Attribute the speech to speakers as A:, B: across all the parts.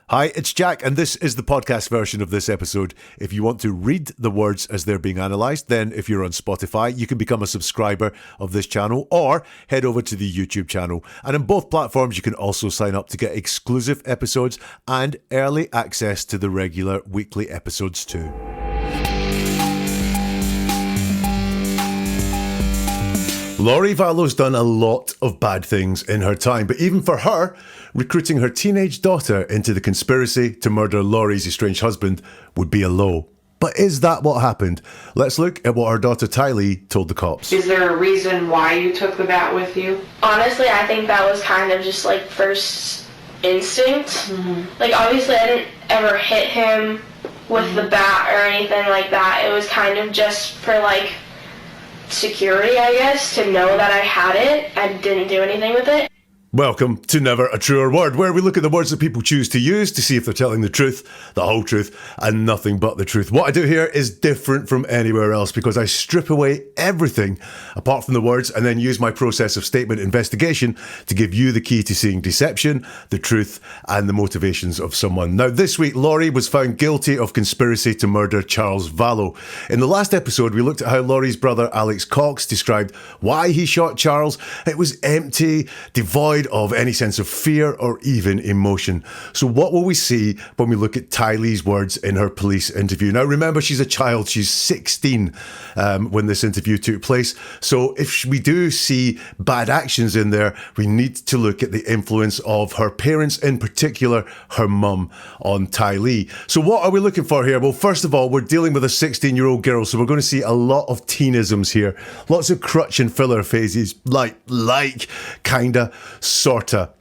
A: Hi, it's Jack, and this is the podcast version of this episode. If you want to read the words as they're being analysed, then if you're on Spotify, you can become a subscriber of this channel or head over to the YouTube channel. And on both platforms, you can also sign up to get exclusive episodes and early access to the regular weekly episodes too. Lori Vallow's done a lot of bad things in her time, but even for her, recruiting her teenage daughter into the conspiracy to murder Lori's estranged husband would be a low. But is that what happened? Let's look at what her daughter Tylee told the cops.
B: Is there a reason why you took the bat with you?
C: Honestly, I think that was kind of just like first instinct. Mm-hmm. Like obviously I didn't ever hit him with the bat or anything like that. It was kind of just for like security, I guess, to know that I had it. I didn't do anything with it.
A: Welcome to Never a Truer Word, where we look at the words that people choose to use to see if they're telling the truth, the whole truth, and nothing but the truth. What I do here is different from anywhere else because I strip away everything apart from the words and then use my process of statement investigation to give you the key to seeing deception, the truth, and the motivations of someone. Now, this week, Lori was found guilty of conspiracy to murder Charles Vallow. In the last episode, we looked at how Lori's brother, Alex Cox, described why he shot Charles. It was empty, devoid of any sense of fear or even emotion. So what will we see when we look at Tylee's words in her police interview? Now remember, she's a child, she's 16 when this interview took place. So if we do see bad actions in there, we need to look at the influence of her parents, in particular her mum, on Tylee. So what are we looking for here? Well, first of all, we're dealing with a 16-year-old girl, so we're going to see a lot of teenisms here. Lots of crutch and filler phases, like, kinda, sorta.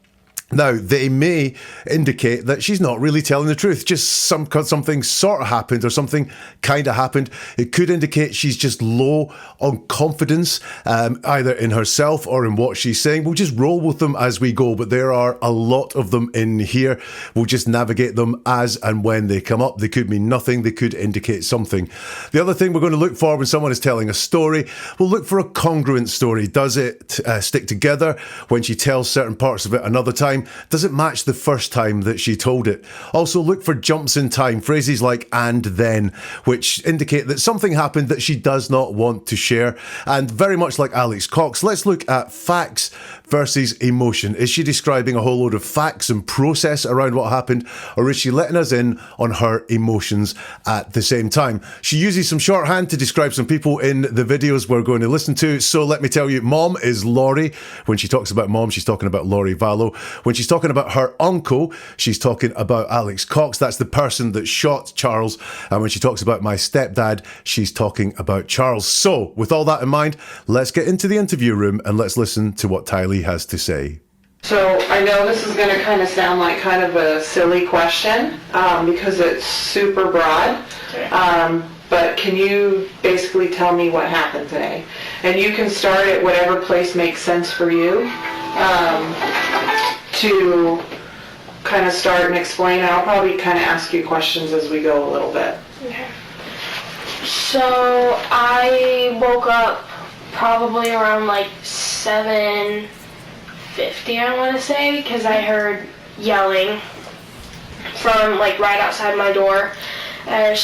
A: Now, they may indicate that she's not really telling the truth, just something sort of happened or something kind of happened. It could indicate she's just low on confidence, either in herself or in what she's saying. We'll just roll with them as we go, but there are a lot of them in here. We'll just navigate them as and when they come up. They could mean nothing. They could indicate something. The other thing we're going to look for when someone is telling a story, we'll look for a congruent story. Does it stick together when she tells certain parts of it another time? Does it match the first time that she told it? Also look for jumps in time, phrases like and then, which indicate that something happened that she does not want to share. And very much like Alex Cox, let's look at facts versus emotion. Is she describing a whole load of facts and process around what happened, or is she letting us in on her emotions at the same time? She uses some shorthand to describe some people in the videos we're going to listen to. So let me tell you, mom is Lori. When she talks about mom, she's talking about Lori Vallow. When she's talking about her uncle, she's talking about Alex Cox. That's the person that shot Charles. And when she talks about my stepdad, she's talking about Charles. So with all that in mind, let's get into the interview room and let's listen to what Tylee has to say.
B: So I know this is going to kind of sound like kind of a silly question because it's super broad. But can you basically tell me what happened today? And you can start at whatever place makes sense for you to kind of start and explain. I'll probably kind of ask you questions as we go a little bit.
C: Okay. So I woke up probably around like 7:50, I want to say, because I heard yelling from like right outside my door. And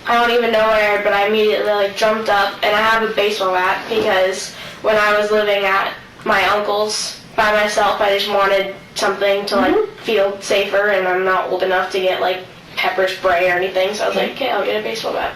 C: I don't even know what I heard, but I immediately like jumped up, and I have a baseball bat because when I was living at my uncle's by myself, I just wanted something to like feel safer, and I'm not old enough to get like pepper spray or anything, so I was like, okay, I'll get a baseball bat.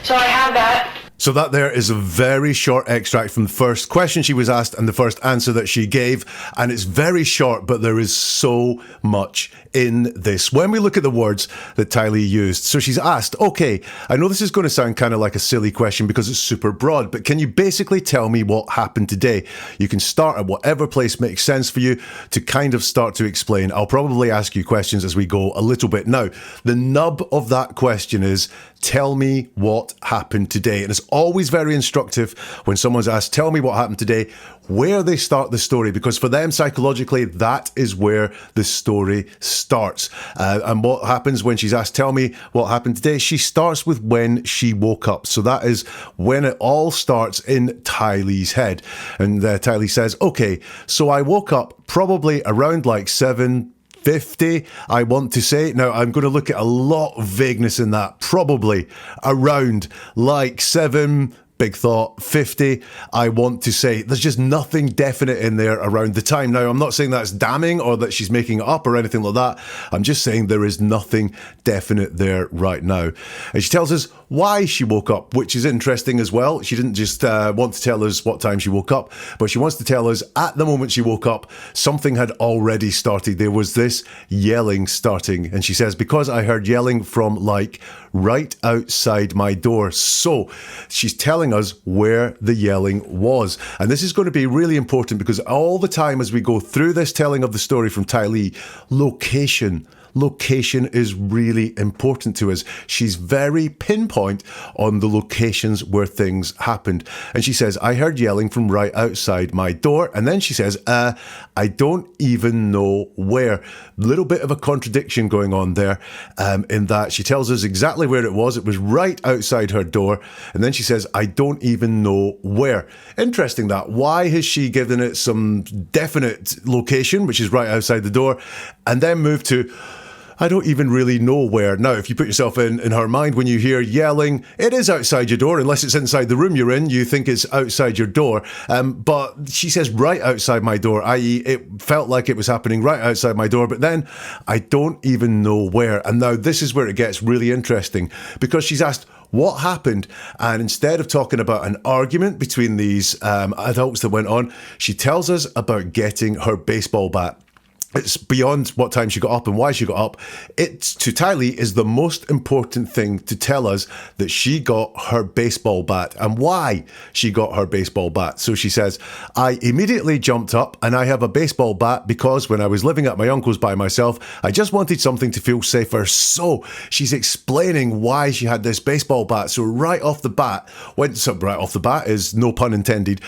C: So I have that.
A: So that there is a very short extract from the first question she was asked and the first answer that she gave. And it's very short, but there is so much in this. When we look at the words that Tylee used, so she's asked, okay, I know this is going to sound kind of like a silly question because it's super broad, but can you basically tell me what happened today? You can start at whatever place makes sense for you to kind of start to explain. I'll probably ask you questions as we go a little bit. Now, the nub of that question is, tell me what happened today. And it's always very instructive when someone's asked, tell me what happened today, where they start the story, because for them psychologically, that is where the story starts. And what happens when she's asked, tell me what happened today, she starts with when she woke up. So that is when it all starts in Tylee's head. And Tylee says, okay, so I woke up probably around like 7:50 50, I want to say. Now, I'm going to look at a lot of vagueness in that, probably around like 7, big thought, 50, I want to say. There's just nothing definite in there around the time. Now, I'm not saying that's damning or that she's making it up or anything like that. I'm just saying there is nothing definite there right now. And she tells us why she woke up, which is interesting as well. She didn't just want to tell us what time she woke up, but she wants to tell us at the moment she woke up, something had already started. There was this yelling starting. And she says, because I heard yelling from like right outside my door. So she's telling us where the yelling was. And this is going to be really important because all the time as we go through this telling of the story from Tylee, location is really important to us. She's very pinpoint on the locations where things happened. And she says, I heard yelling from right outside my door. And then she says, I don't even know where. Little bit of a contradiction going on there in that she tells us exactly where it was. It was right outside her door. And then she says, I don't even know where. Interesting that. Why has she given it some definite location, which is right outside the door, and then moved to I don't even really know where. Now, if you put yourself in her mind, when you hear yelling, it is outside your door, unless it's inside the room you're in, you think it's outside your door. But she says right outside my door, i.e. it felt like it was happening right outside my door, but then I don't even know where. And now this is where it gets really interesting, because she's asked, what happened? And instead of talking about an argument between these adults that went on, she tells us about getting her baseball bat. It's beyond what time she got up and why she got up. It, to Tylee, is the most important thing to tell us that she got her baseball bat and why she got her baseball bat. So she says, I immediately jumped up and I have a baseball bat because when I was living at my uncle's by myself, I just wanted something to feel safer. So she's explaining why she had this baseball bat. So right off the bat is no pun intended,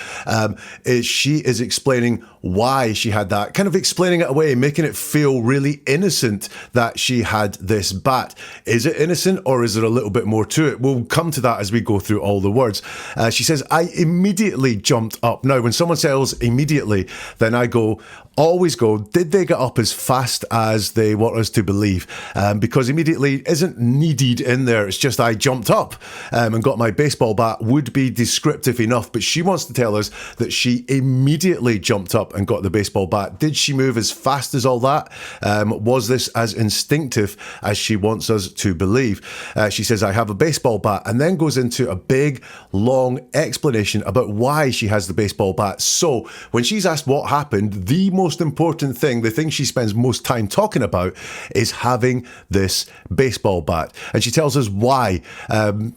A: she is explaining why she had that, kind of explaining it away, making it feel really innocent that she had this bat. Is it innocent or is there a little bit more to it? We'll come to that as we go through all the words. She says, I immediately jumped up. Now, when someone says immediately, then I always go, did they get up as fast as they want us to believe? Because immediately isn't needed in there. It's just I jumped up and got my baseball bat would be descriptive enough. But she wants to tell us that she immediately jumped up and got the baseball bat. Did she move as fast as all that? Was this as instinctive as she wants us to believe? She says, I have a baseball bat, and then goes into a big, long explanation about why she has the baseball bat. So when she's asked what happened, the most important thing, the thing she spends most time talking about, is having this baseball bat. And she tells us why.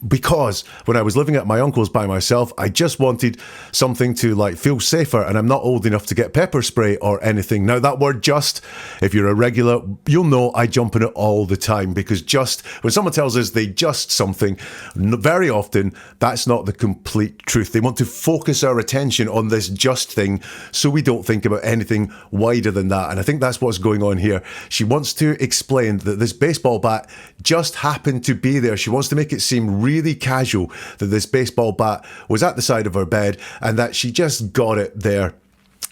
A: Because when I was living at my uncle's by myself, I just wanted something to like feel safer, and I'm not old enough to get pepper spray or anything. Now that word just, if you're a regular, you'll know I jump on it all the time, because just, when someone tells us they just something, very often that's not the complete truth. They want to focus our attention on this just thing so we don't think about anything wider than that. And I think that's what's going on here. She wants to explain that this baseball bat just happened to be there. She wants to make it seem really casual that this baseball bat was at the side of her bed and that she just got it there.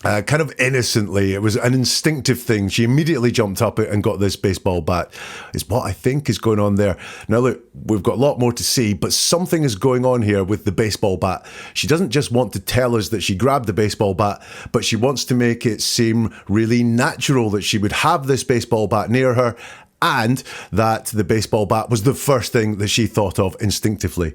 A: Kind of innocently. It was an instinctive thing. She immediately jumped up and got this baseball bat, is what I think is going on there. Now look, we've got a lot more to see, but something is going on here with the baseball bat. She doesn't just want to tell us that she grabbed the baseball bat, but she wants to make it seem really natural that she would have this baseball bat near her, and that the baseball bat was the first thing that she thought of instinctively.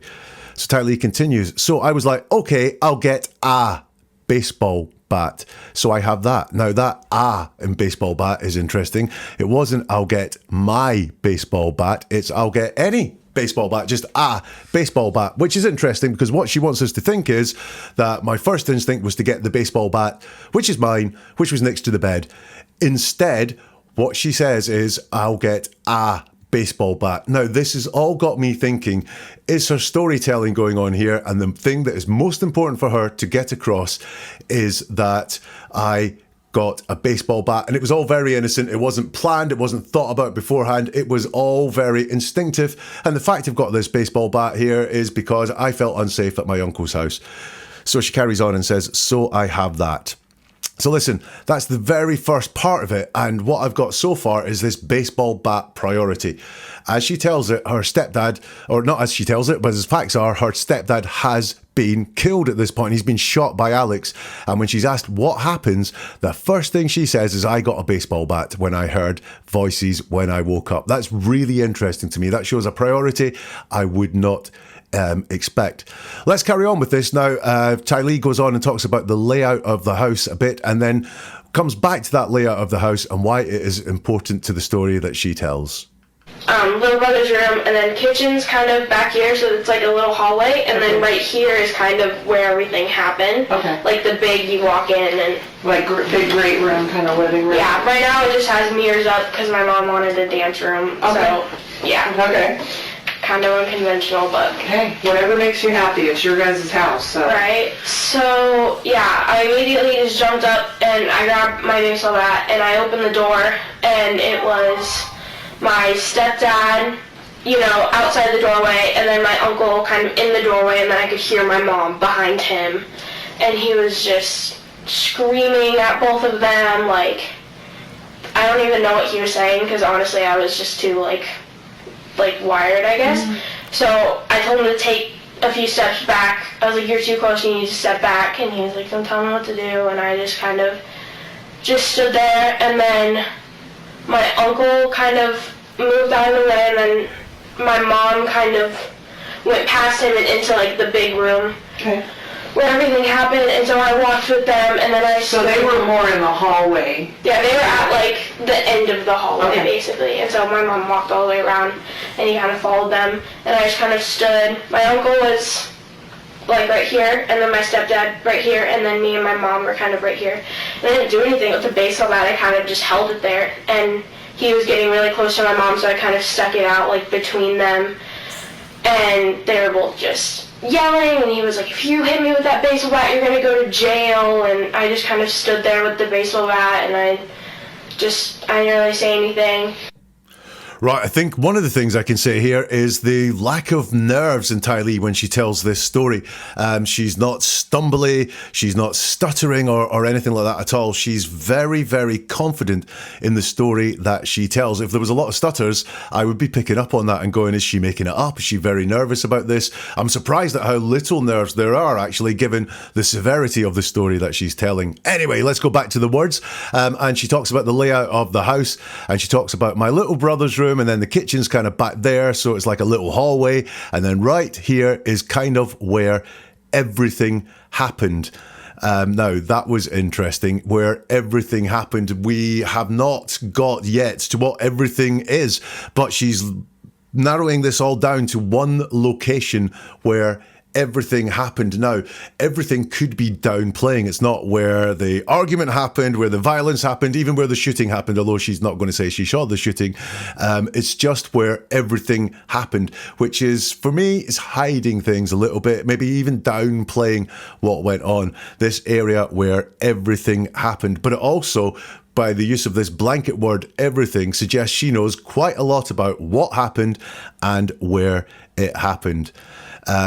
A: So Tylee continues, so I was like, okay, I'll get a baseball bat. So I have that. Now that in baseball bat is interesting. It wasn't I'll get my baseball bat, it's I'll get any baseball bat, just a baseball bat, which is interesting because what she wants us to think is that my first instinct was to get the baseball bat, which is mine, which was next to the bed. Instead, what she says is I'll get a baseball bat. Now, this has all got me thinking, is her storytelling going on here? And the thing that is most important for her to get across is that I got a baseball bat, and it was all very innocent. It wasn't planned. It wasn't thought about beforehand. It was all very instinctive. And the fact I've got this baseball bat here is because I felt unsafe at my uncle's house. So she carries on and says, so I have that. So listen, that's the very first part of it, and what I've got so far is this baseball bat priority. As she tells it, her stepdad, or not as she tells it, but as facts are, her stepdad has been killed at this point. He's been shot by Alex, and when she's asked what happens, the first thing she says is, I got a baseball bat when I heard voices when I woke up. That's really interesting to me. That shows a priority I would not expect. Let's carry on with this now. Tylee goes on and talks about the layout of the house a bit, and then comes back to that layout of the house and why it is important to the story that she tells.
C: Little brother's room, and then kitchen's kind of back here, so it's like a little hallway, and then right here is kind of where everything happened.
B: Okay.
C: Like the big, you walk in and...
B: Like big great room, kind of living room?
C: Yeah, right now it just has mirrors up because my mom wanted a dance room.
B: Okay.
C: So, yeah.
B: Okay.
C: Kind of unconventional, but...
B: Hey, whatever makes you happy. It's your guys' house, so...
C: Right. So, yeah, I immediately just jumped up and I grabbed my baseball bat and I opened the door, and it was my stepdad, you know, outside the doorway, and then my uncle kind of in the doorway, and then I could hear my mom behind him. And he was just screaming at both of them, like, I don't even know what he was saying, because honestly I was just too, like wired, I guess. Mm-hmm. So I told him to take a few steps back. I was like, you're too close, you need to step back. And he was like, don't tell me what to do. And I just kind of just stood there, and then my uncle kind of moved out of the way, and then my mom kind of went past him and into like the big room.
B: Okay.
C: Where everything happened, and so I walked with them, and then
B: So they were more in the hallway?
C: Yeah, they were at like the end of the hallway,
B: Okay.
C: basically, and so my mom walked all the way around, and he kind of followed them, and I just kind of stood. My uncle was like right here, and then my stepdad right here, and then me and my mom were kind of right here. And I didn't do anything with the baseball bat, I kind of just held it there, and he was getting really close to my mom, so I kind of stuck it out like between them, and they were both just yelling, and he was like, if you hit me with that baseball bat, you're gonna go to jail. And I just kind of stood there with the baseball bat, and I didn't really say anything.
A: Right, I think one of the things I can say here is the lack of nerves in Tylee when she tells this story. She's not stumbly, she's not stuttering or anything like that at all. She's very, very confident in the story that she tells. If there was a lot of stutters, I would be picking up on that and going, is she making it up? Is she very nervous about this? I'm surprised at how little nerves there are, actually, given the severity of the story that she's telling. Anyway, let's go back to the words. And she talks about the layout of the house, and she talks about my little brother's room, and then the kitchen's kind of back there, so it's like a little hallway, and then right here is kind of where everything happened. Now, that was interesting, where everything happened. We have not got yet to what everything is, but she's narrowing this all down to one location where everything happened. Now, everything could be downplaying. It's not where the argument happened, where the violence happened, even where the shooting happened, although she's not going to say she shot the shooting. It's just where everything happened, which is, for me, is hiding things a little bit, maybe even downplaying what went on. This area where everything happened. But it also, by the use of this blanket word, everything, suggests she knows quite a lot about what happened and where it happened.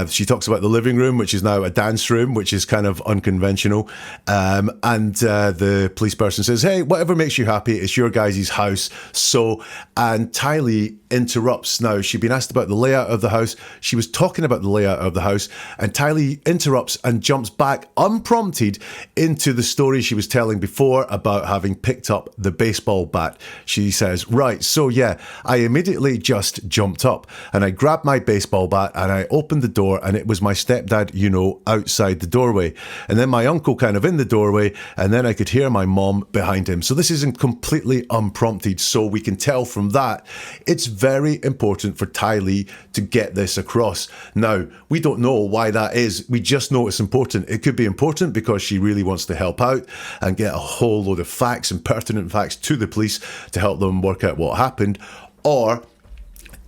A: She talks about the living room, which is now a dance room, which is kind of unconventional. And the police person says, hey, whatever makes you happy, it's your guys' house. So, and Tylee interrupts. Now, she'd been asked about the layout of the house. She was talking about the layout of the house, and Tylee interrupts and jumps back unprompted into the story she was telling before about having picked up the baseball bat. She says, right, so yeah, I immediately just jumped up and I grabbed my baseball bat and I opened the door, and it was my stepdad, you know, outside the doorway, and then my uncle kind of in the doorway, and then I could hear my mom behind him. So this isn't completely unprompted. So we can tell from that it's very important for Tylee to get this across. Now, we don't know why that is. We just know it's important. It could be important because she really wants to help out and get a whole load of facts and pertinent facts to the police to help them work out what happened, or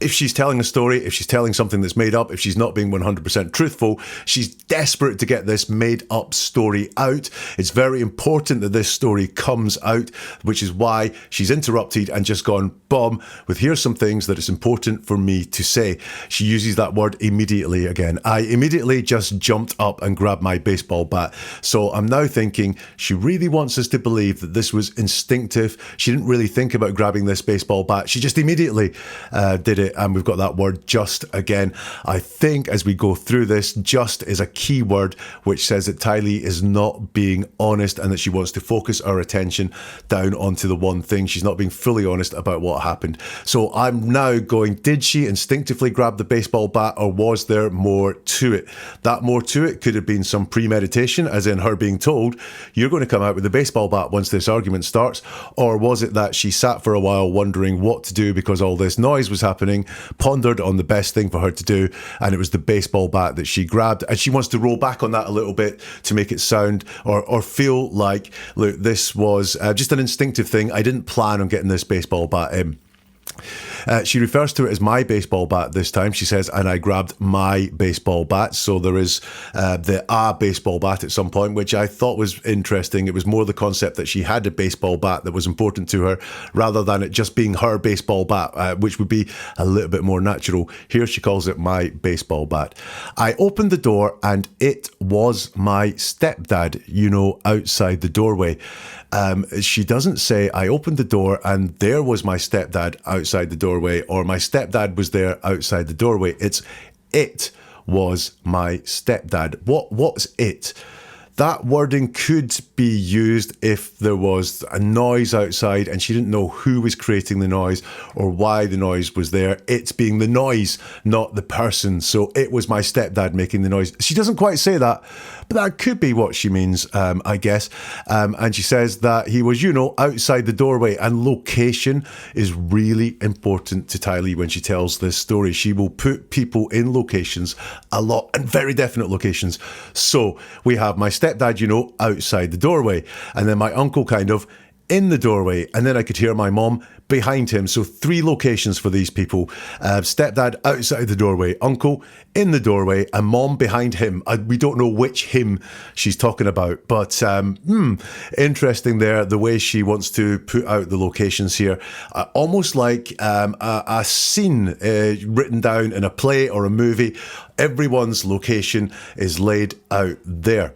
A: if she's telling a story, if she's telling something that's made up, if she's not being 100% truthful, she's desperate to get this made up story out. It's very important that this story comes out, which is why she's interrupted and just gone, bomb, with here's some things that it's important for me to say. She uses that word immediately again. I immediately just jumped up and grabbed my baseball bat. So I'm now thinking she really wants us to believe that this was instinctive. She didn't really think about grabbing this baseball bat. She just immediately did it. And we've got that word just again. I think as we go through this, just is a key word which says that Tylee is not being honest and that she wants to focus our attention down onto the one thing. She's not being fully honest about what happened. So I'm now going, did she instinctively grab the baseball bat, or was there more to it? That more to it could have been some premeditation, as in her being told, you're going to come out with the baseball bat once this argument starts, or was it that she sat for a while wondering what to do because all this noise was happening, pondered on the best thing for her to do, and it was the baseball bat that she grabbed, and she wants to roll back on that a little bit to make it sound or feel like, look, this was just an instinctive thing. I didn't plan on getting this baseball bat in. She refers to it as my baseball bat this time. She says, and I grabbed my baseball bat. So there is the baseball bat at some point, which I thought was interesting. It was more the concept that she had a baseball bat that was important to her, rather than it just being her baseball bat, which would be a little bit more natural. Here she calls it my baseball bat. I opened the door and it was my stepdad, outside the doorway. She doesn't say I opened the door and there was my stepdad outside the doorway, or my stepdad was there outside the doorway. It was my stepdad. What's it? That wording could be used if there was a noise outside and she didn't know who was creating the noise or why the noise was there. It's being the noise, not the person. So it was my stepdad making the noise. She doesn't quite say that, but that could be what she means, I guess. And she says that he was, outside the doorway, and location is really important to Tylee when she tells this story. She will put people in locations a lot, and very definite locations. So we have my stepdad, outside the doorway, and then my uncle kind of in the doorway, and then I could hear my mom behind him. So 3 locations for these people. Stepdad outside the doorway, uncle in the doorway, and mom behind him. We don't know which him she's talking about, but interesting there, the way she wants to put out the locations here. Almost like a scene written down in a play or a movie. Everyone's location is laid out there.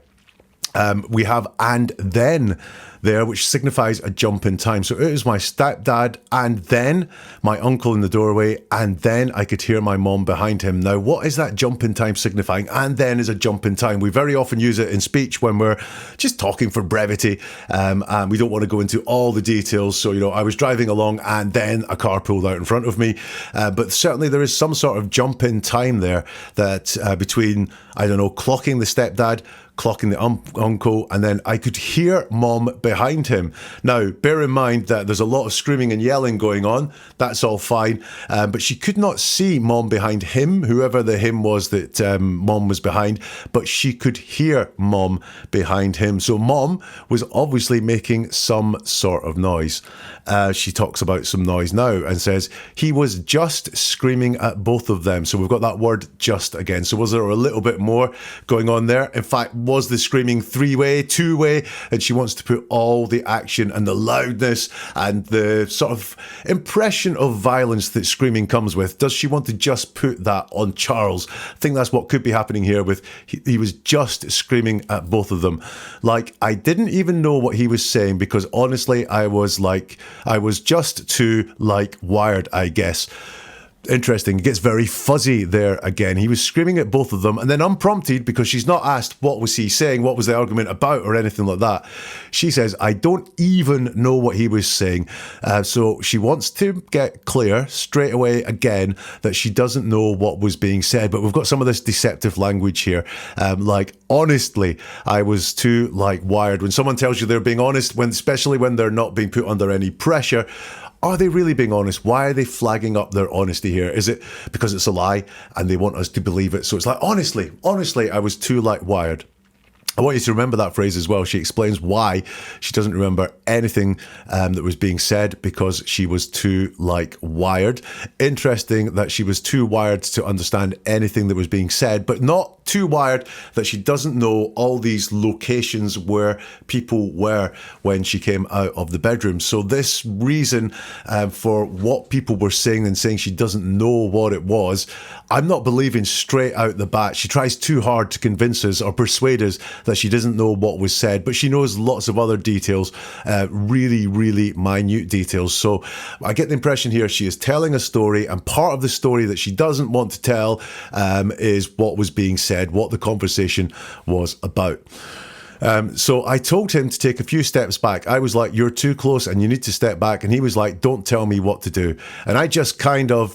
A: We have and then there, which signifies a jump in time. So it is my stepdad and then my uncle in the doorway, and then I could hear my mom behind him. Now, what is that jump in time signifying? And then is a jump in time. We very often use it in speech when we're just talking for brevity, and we don't want to go into all the details. So, I was driving along and then a car pulled out in front of me. But certainly there is some sort of jump in time there that between, clocking the stepdad, clocking the uncle, and then I could hear mom behind him. Now, bear in mind that there's a lot of screaming and yelling going on. That's all fine. But she could not see mom behind him, whoever the him was that mom was behind, but she could hear mom behind him. So mom was obviously making some sort of noise. She talks about some noise now and says, he was just screaming at both of them. So we've got that word just again. So was there a little bit more going on there? In fact, was the screaming 3-way, 2-way? And she wants to put all the action and the loudness and the sort of impression of violence that screaming comes with. Does she want to just put that on Charles? I think that's what could be happening here with he was just screaming at both of them. Like, I didn't even know what he was saying because honestly, I was just too wired, I guess. Interesting. It gets very fuzzy there again. He was screaming at both of them, and then unprompted, because she's not asked what was he saying, what was the argument about, or anything like that. She says, I don't even know what he was saying. So she wants to get clear straight away again that she doesn't know what was being said. But we've got some of this deceptive language here. Honestly, I was too wired. When someone tells you they're being honest, especially when they're not being put under any pressure, are they really being honest? Why are they flagging up their honesty here? Is it because it's a lie and they want us to believe it? So it's honestly, I was too wired. I want you to remember that phrase as well. She explains why she doesn't remember anything that was being said because she was too, wired. Interesting that she was too wired to understand anything that was being said, but not too wired that she doesn't know all these locations where people were when she came out of the bedroom. So this reason for what people were saying and saying she doesn't know what it was, I'm not believing straight out the bat. She tries too hard to convince us or persuade us that she doesn't know what was said, but she knows lots of other details, really, really minute details. So I get the impression here she is telling a story, and part of the story that she doesn't want to tell is what was being said, what the conversation was about. So I told him to take a few steps back. I was like, you're too close and you need to step back. And he was like, don't tell me what to do. And I just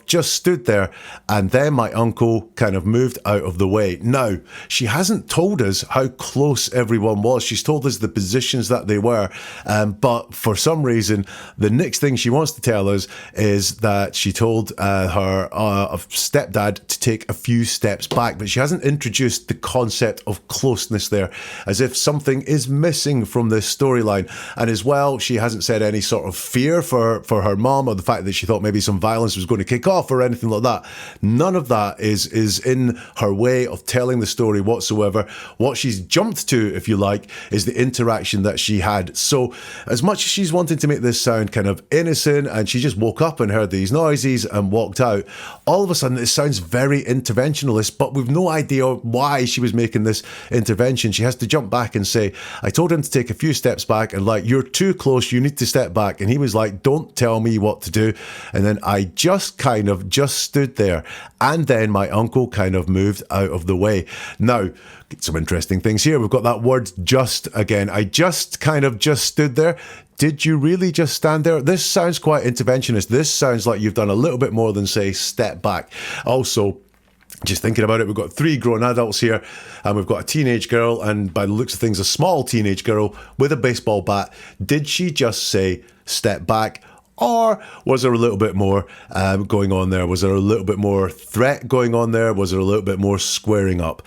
A: just stood there. And then my uncle kind of moved out of the way. Now, she hasn't told us how close everyone was. She's told us the positions that they were. But for some reason, the next thing she wants to tell us is that she told her stepdad to take a few steps back. But she hasn't introduced the concept of closeness there, as if something is missing from this storyline. And as well, she hasn't said any sort of fear for her mom, or the fact that she thought maybe some violence was going to kick off or anything like that. None of that is in her way of telling the story whatsoever. What she's jumped to, if you like, is the interaction that she had. So as much as she's wanting to make this sound kind of innocent, and she just woke up and heard these noises and walked out, all of a sudden it sounds very interventionalist, but we've no idea why she was making this intervention. She has to jump back and say, I told him to take a few steps back, and you're too close, you need to step back. And he was like, don't tell me what to do. And then I just stood there, and then my uncle kind of moved out of the way. Now, some interesting things here. We've got that word just again. I just stood there. Did you really just stand there? This sounds quite interventionist. This sounds like you've done a little bit more than say step back. Also, just thinking about it, we've got 3 grown adults here, and we've got a teenage girl, and by the looks of things, a small teenage girl with a baseball bat. Did she just say step back? Or was there a little bit more going on there? Was there a little bit more threat going on there? Was there a little bit more squaring up?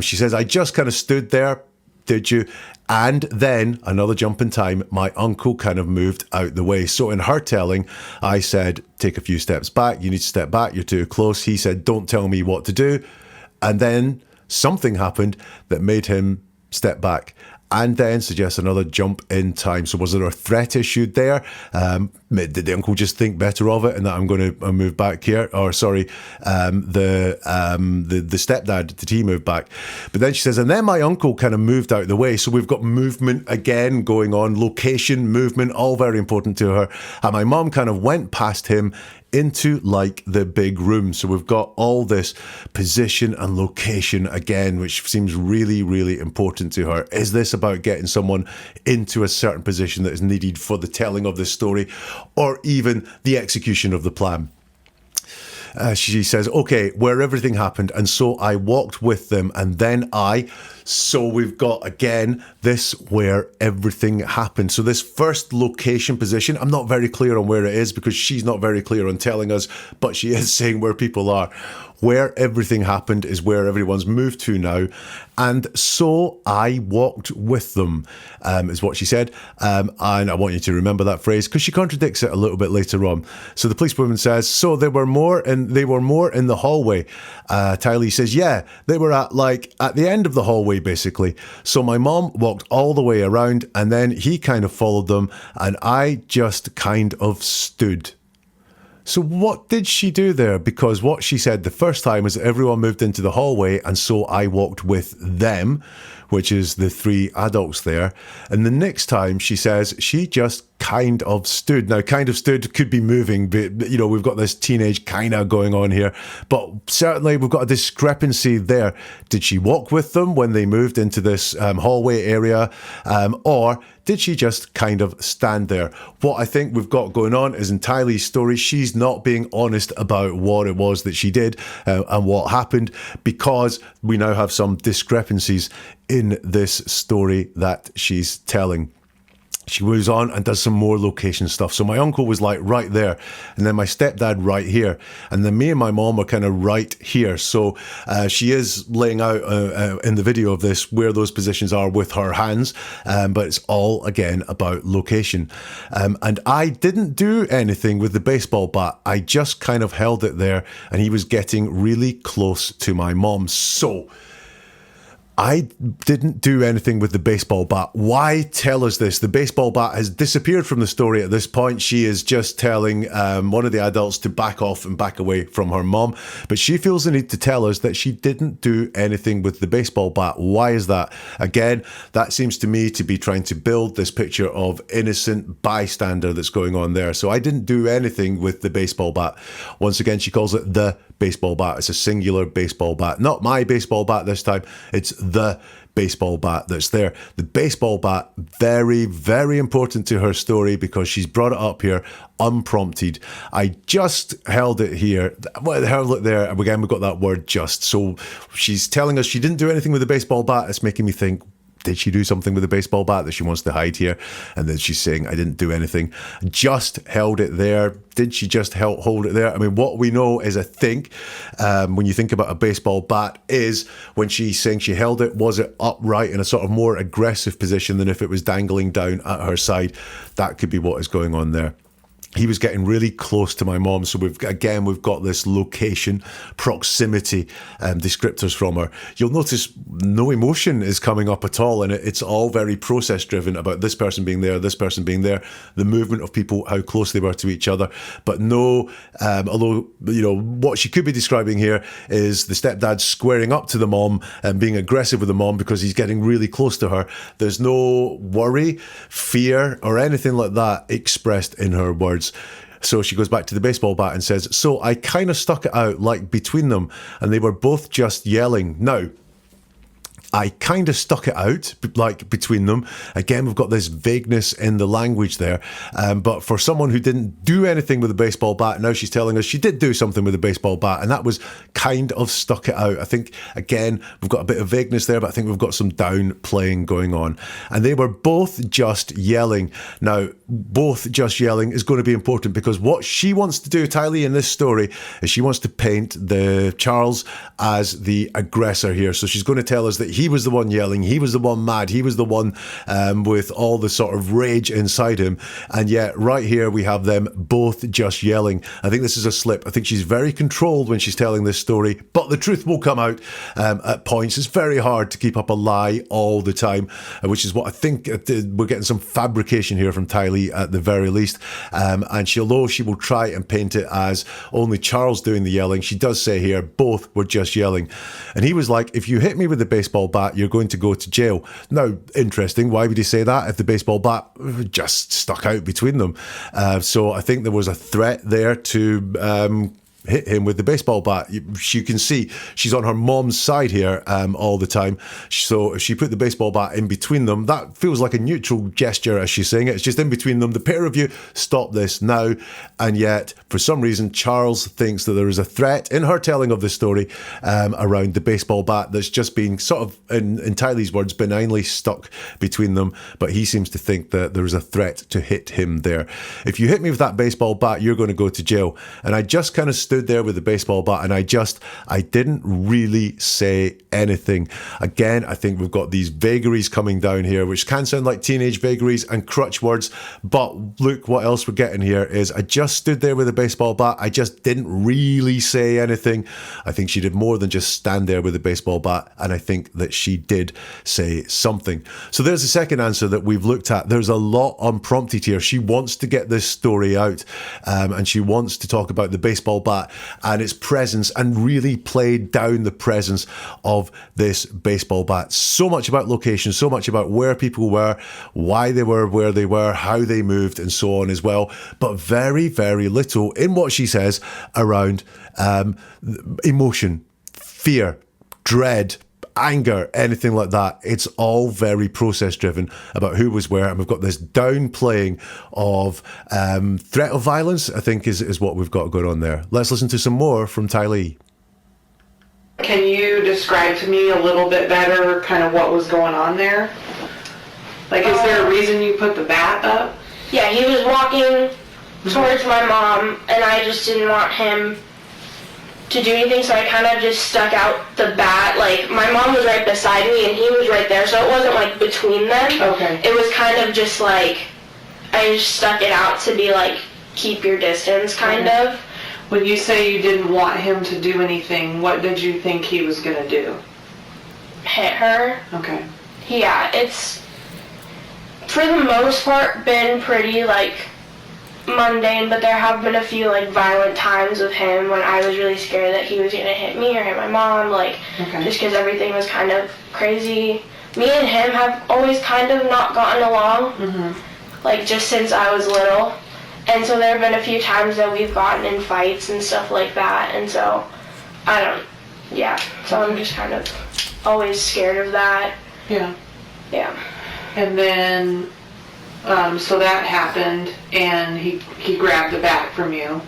A: She says, I just kind of stood there. Did you? And then another jump in time, my uncle kind of moved out the way. So in her telling, I said, take a few steps back. You need to step back. You're too close. He said, don't tell me what to do. And then something happened that made him step back, and then suggests another jump in time. So was there a threat issue there? Did the uncle just think better of it, and that I'm going to move back here? Or sorry, the stepdad, did he move back? But then she says, and then my uncle kind of moved out of the way. So we've got movement again going on, location, movement, all very important to her. And my mom kind of went past him into the big room. So we've got all this position and location again, which seems really, really important to her. Is this about getting someone into a certain position that is needed for the telling of this story, or even the execution of the plan? She says, okay, where everything happened, and so I walked with them, and then so we've got, again, this where everything happened. So this first location position, I'm not very clear on where it is because she's not very clear on telling us, but she is saying where people are. Where everything happened is where everyone's moved to now. And so I walked with them, is what she said. And I want you to remember that phrase because she contradicts it a little bit later on. So the policewoman says, so they were more in the hallway. Tylee says, yeah, they were at the end of the hallway, basically. So my mom walked all the way around, and then he kind of followed them, and I just kind of stood. So what did she do there? Because what she said the first time was that everyone moved into the hallway, and so I walked with them, which is the 3 adults there. And the next time she says she just kind of stood. Now, kind of stood could be moving, but we've got this teenage kind of going on here. But certainly we've got a discrepancy there. Did she walk with them when they moved into this hallway area? Or did she just kind of stand there? What I think we've got going on is in Tylee's story, she's not being honest about what it was that she did and what happened, because we now have some discrepancies in this story that she's telling. She moves on and does some more location stuff. So my uncle was like right there, and then my stepdad right here, and then me and my mom are kind of right here. So she is laying out in the video of this where those positions are with her hands, but it's all again about location. And I didn't do anything with the baseball bat. I just kind of held it there, and he was getting really close to my mom. So I didn't do anything with the baseball bat. Why tell us this? The baseball bat has disappeared from the story at this point. She is just telling one of the adults to back off and back away from her mom. But she feels the need to tell us that she didn't do anything with the baseball bat. Why is that? Again, that seems to me to be trying to build this picture of innocent bystander that's going on there. So I didn't do anything with the baseball bat. Once again, she calls it the baseball bat. It's a singular baseball bat. Not my baseball bat this time. It's the baseball bat that's there. The baseball bat, very, very important to her story because she's brought it up here unprompted. I just held it here. Well, held it there. Again, we've got that word just. So she's telling us she didn't do anything with the baseball bat. It's making me think, did she do something with the baseball bat that she wants to hide here? And then she's saying, I didn't do anything. Just held it there. Did she just hold it there? I mean, what we know is, I think, when you think about a baseball bat, is when she's saying she held it, was it upright in a sort of more aggressive position than if it was dangling down at her side? That could be what is going on there. He was getting really close to my mom. So we've got this location, proximity descriptors from her. You'll notice no emotion is coming up at all. And it's all very process driven about this person being there, this person being there, the movement of people, how close they were to each other. But no, although, what she could be describing here is the stepdad squaring up to the mom and being aggressive with the mom because he's getting really close to her. There's no worry, fear, or anything like that expressed in her words. So she goes back to the baseball bat and says, so I kind of stuck it out like between them and they were both just yelling. Now, I kind of stuck it out, like between them. Again, we've got this vagueness in the language there. But for someone who didn't do anything with a baseball bat, now she's telling us she did do something with a baseball bat, and that was kind of stuck it out. I think, again, we've got a bit of vagueness there, but I think we've got some downplaying going on. And they were both just yelling. Now, both just yelling is going to be important because what she wants to do, Tylee, in this story, is she wants to paint the Charles as the aggressor here. So she's going to tell us that he was the one yelling, he was the one mad, he was the one with all the sort of rage inside him, and yet right here we have them both just yelling. I think this is a slip. I think she's very controlled when she's telling this story, but the truth will come out at points. It's very hard to keep up a lie all the time, which is what I think we're getting some fabrication here from Tylee at the very least. And although she will try and paint it as only Charles doing the yelling, she does say here both were just yelling. And he was like, if you hit me with the baseball bat, you're going to go to jail. Now, interesting. Why would he say that if the baseball bat just stuck out between them? So I think there was a threat there to hit him with the baseball bat. You can see she's on her mom's side here all the time. So if she put the baseball bat in between them, that feels like a neutral gesture as she's saying it. It's just in between them. The pair of you, stop this now. And yet, for some reason, Charles thinks that there is a threat in her telling of the story around the baseball bat that's just being sort of, in Tylee's words, benignly stuck between them. But he seems to think that there is a threat to hit him there. If you hit me with that baseball bat, you're going to go to jail. And I just kind of stood there with the baseball bat and I didn't really say anything. Again, I think we've got these vagaries coming down here, which can sound like teenage vagaries and crutch words, but look what else we're getting here is I just stood there with a baseball bat. I just didn't really say anything. I think she did more than just stand there with a baseball bat, and I think that she did say something. So there's the second answer that we've looked at. There's a lot unprompted here. She wants to get this story out, and she wants to talk about the baseball bat and its presence and really play down the presence of this baseball bat. So much about location, so much about where people were, why they were where they were, how they moved, and so on as well. But very, very little in what she says around emotion, fear, dread, anger, anything like that. It's all very process driven about who was where, and we've got this downplaying of threat of violence, I think is what we've got going on there. Let's listen to some more from Tylee.
B: Can you describe to me a little bit better kind of what was going on there? Like, is there a reason you put the bat up?
C: Yeah, he was walking towards my mom, and I just didn't want him to do anything, so I kind of just stuck out the bat. Like, my mom was right beside me, and he was right there, so it wasn't, like, between them.
B: Okay.
C: It was kind of just, like, I just stuck it out to be, like, keep your distance, kind of.
B: When you say you didn't want him to do anything, what did you think he was going to do?
C: Hit her.
B: Okay.
C: Yeah, it's, for the most part, been pretty, like, mundane, but there have been a few, like, violent times with him when I was really scared that he was going to hit me or hit my mom, like, just because everything was kind of crazy. Me and him have always kind of not gotten along, like, just since I was little, and so there have been a few times that we've gotten in fights and stuff like that, and so, so I'm just kind of always scared of that.
B: Yeah.
C: Yeah.
B: And then, so that happened, and he grabbed the bat from you.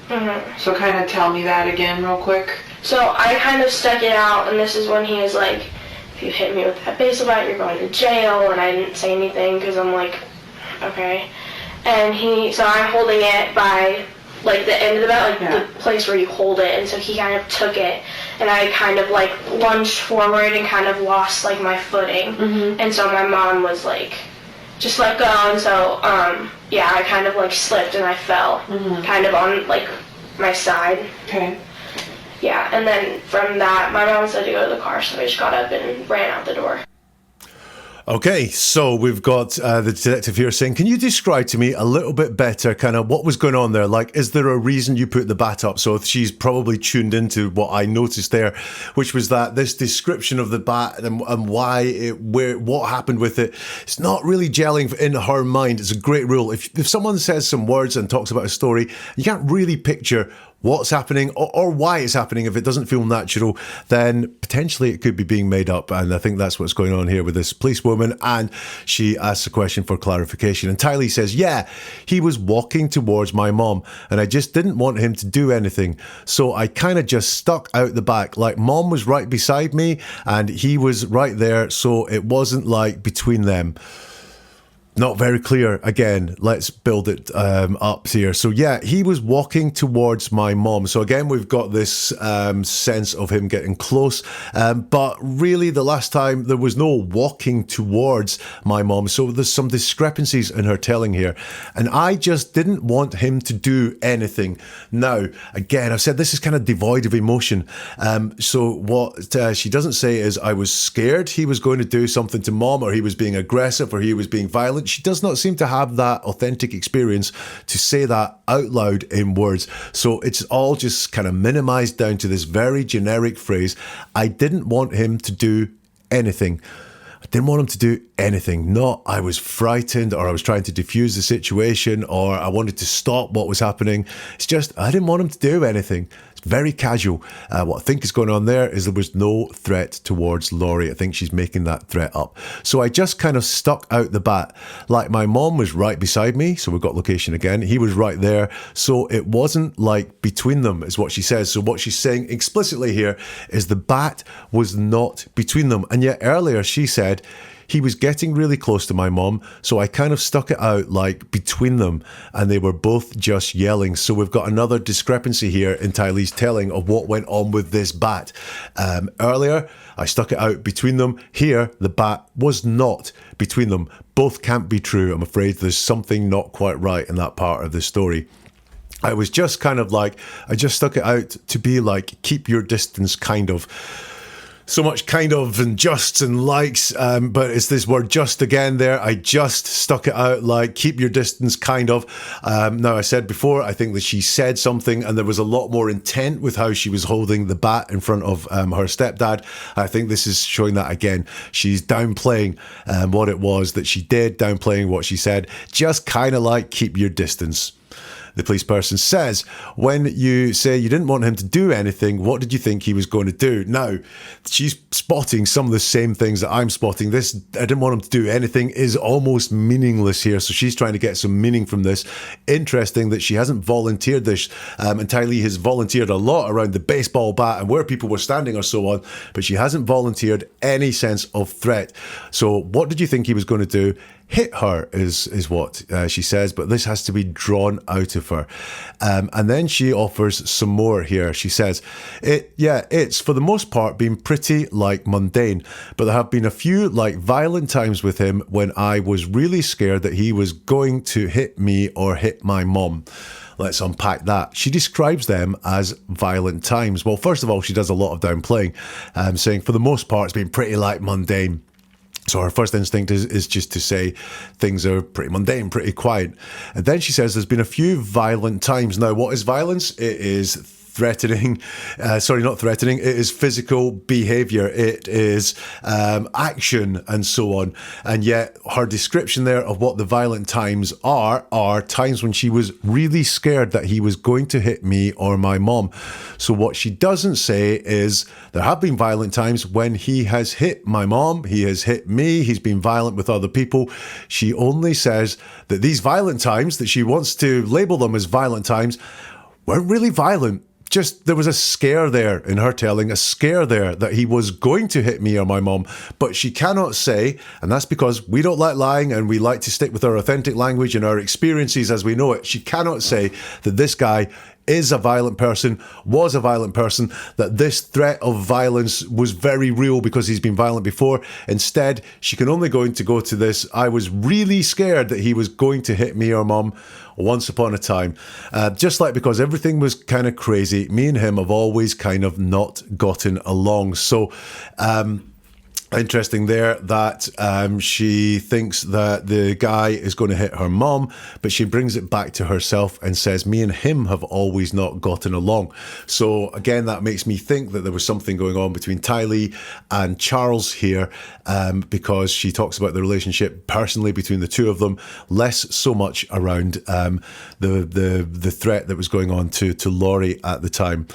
B: So kind of tell me that again real quick.
C: So I kind of stuck it out, and this is when he was like, if you hit me with that baseball bat, you're going to jail, and I didn't say anything, because I'm like, okay. And so I'm holding it by, like, the end of the bat, like, the place where you hold it, and so he kind of took it, and I kind of, like, lunged forward and kind of lost, like, my footing. And so my mom was like, just let go, and so, I kind of, like, slipped and I fell, kind of on, like, my side.
B: Okay.
C: Yeah, and then from that, my mom said to go to the car, so I just got up and ran out the door.
A: Okay, so we've got the detective here saying, can you describe to me a little bit better kind of what was going on there? Like, is there a reason you put the bat up? So she's probably tuned into what I noticed there, which was that this description of the bat and why what happened with it, it's not really gelling in her mind. It's a great rule. If someone says some words and talks about a story, you can't really picture what's happening or why it's happening. If it doesn't feel natural, then potentially it could be being made up. And I think that's what's going on here with this policewoman. And she asks a question for clarification. And Tylee says, yeah, he was walking towards my mom and I just didn't want him to do anything. So I kind of just stuck out the back, like mom was right beside me and he was right there. So it wasn't like between them. Not very clear. Again, let's build it up here. So yeah, he was walking towards my mom. So again, we've got this sense of him getting close. But really, the last time there was no walking towards my mom. So there's some discrepancies in her telling here. And I just didn't want him to do anything. Now, again, I've said this is kind of devoid of emotion. So what she doesn't say is I was scared he was going to do something to mom, or he was being aggressive, or he was being violent. She does not seem to have that authentic experience to say that out loud in words. So it's all just kind of minimized down to this very generic phrase. I didn't want him to do anything. I didn't want him to do anything. Not I was frightened or I was trying to diffuse the situation or I wanted to stop what was happening. It's just I didn't want him to do anything. It's very casual. What I think is going on there is there was no threat towards Laurie. I think she's making that threat up. So I just kind of stuck out the bat. Like my mom was right beside me. So we've got location again. He was right there. So it wasn't like between them is what she says. So what she's saying explicitly here is the bat was not between them. And yet earlier she said, he was getting really close to my mom, so I kind of stuck it out like between them, and they were both just yelling. So we've got another discrepancy here in Tylee's telling of what went on with this bat. Earlier, I stuck it out between them. Here, the bat was not between them. Both can't be true. I'm afraid there's something not quite right in that part of the story. I was just kind of like, I just stuck it out to be like, keep your distance kind of. So much kind of and justs and likes, but it's this word just again there. I just stuck it out like keep your distance kind of. Now I said before, I think that she said something and there was a lot more intent with how she was holding the bat in front of her stepdad. I think this is showing that again. She's downplaying what it was that she did, downplaying what she said, just kind of like keep your distance. The police person says, when you say you didn't want him to do anything, what did you think he was going to do? Now, she's spotting some of the same things that I'm spotting. This, I didn't want him to do anything, is almost meaningless here. So she's trying to get some meaning from this. Interesting that she hasn't volunteered this. And Tylee has volunteered a lot around the baseball bat and where people were standing or so on, but she hasn't volunteered any sense of threat. So what did you think he was going to do? hit her, is what she says, but this has to be drawn out of her. And then she offers some more here. She says, it's for the most part been pretty like mundane, but there have been a few like violent times with him when I was really scared that he was going to hit me or hit my mom. Let's unpack that. She describes them as violent times. Well, first of all, she does a lot of downplaying, saying for the most part, it's been pretty like mundane. So her first instinct is just to say things are pretty mundane, pretty quiet. And then she says there's been a few violent times. Now, what is violence? It is threatening, not threatening, it is physical behaviour, it is action and so on. And yet her description there of what the violent times are times when she was really scared that he was going to hit me or my mom. So what she doesn't say is there have been violent times when he has hit my mom, he has hit me, he's been violent with other people. She only says that these violent times, that she wants to label them as violent times, weren't really violent. Just there was a scare there in her telling, a scare there that he was going to hit me or my mom, but she cannot say, and that's because we don't like lying and we like to stick with our authentic language and our experiences as we know it. She cannot say that this guy is a violent person, was a violent person, that this threat of violence was very real because he's been violent before. Instead, she can only go to this, I was really scared that he was going to hit me or mom once upon a time. Just like because everything was kind of crazy, me and him have always kind of not gotten along. So, interesting there that she thinks that the guy is going to hit her mom, but she brings it back to herself and says, me and him have always not gotten along. So again, that makes me think that there was something going on between Tylee and Charles here, because she talks about the relationship personally between the two of them, less so much around the threat that was going on to Laurie at the time.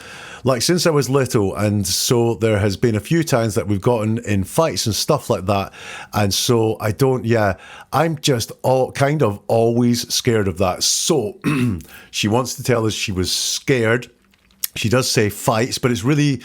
A: Like, since I was little, and so there has been a few times that we've gotten in fights and stuff like that, and so I'm just kind of always scared of that. So she wants to tell us she was scared. She does say fights, but it's really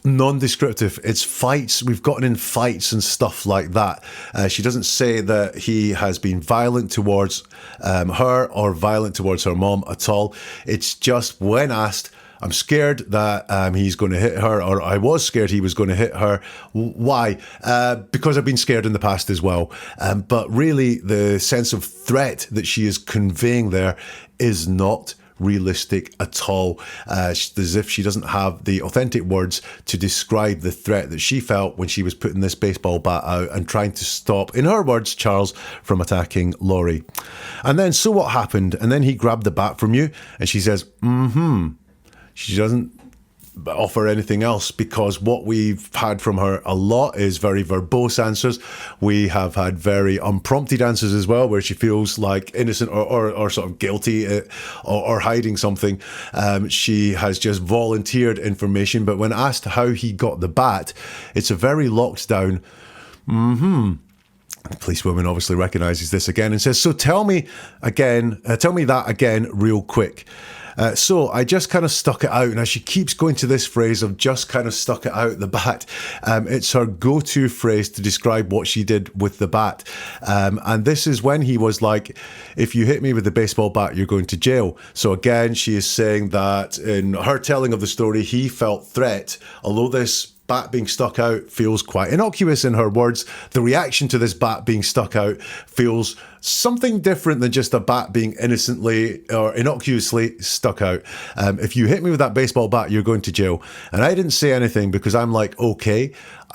A: non-descriptive. It's fights. We've gotten in fights and stuff like that. She doesn't say that he has been violent towards her or violent towards her mom at all. It's just when asked, I'm scared that he's going to hit her, or I was scared he was going to hit her. Why? Because I've been scared in the past as well. But really, the sense of threat that she is conveying there is not realistic at all, as if she doesn't have the authentic words to describe the threat that she felt when she was putting this baseball bat out and trying to stop, in her words, Charles from attacking Laurie. And then, so what happened? And then he grabbed the bat from you, and she says, She doesn't offer anything else, because what we've had from her a lot is very verbose answers. We have had very unprompted answers as well, where she feels like innocent or sort of guilty or hiding something. She has just volunteered information, but when asked how he got the bat, it's a very locked down, The policewoman obviously recognises this again and says, so tell me that again real quick. So I just kind of stuck it out. Now she keeps going to this phrase of just kind of stuck it out the bat. It's her go-to phrase to describe what she did with the bat. And this is when he was like, if you hit me with the baseball bat, you're going to jail. So again, she is saying that in her telling of the story, he felt threat, although this bat being stuck out feels quite innocuous in her words. The reaction to this bat being stuck out feels something different than just a bat being innocently or innocuously stuck out. If you hit me with that baseball bat, you're going to jail. And I didn't say anything because I'm like, okay,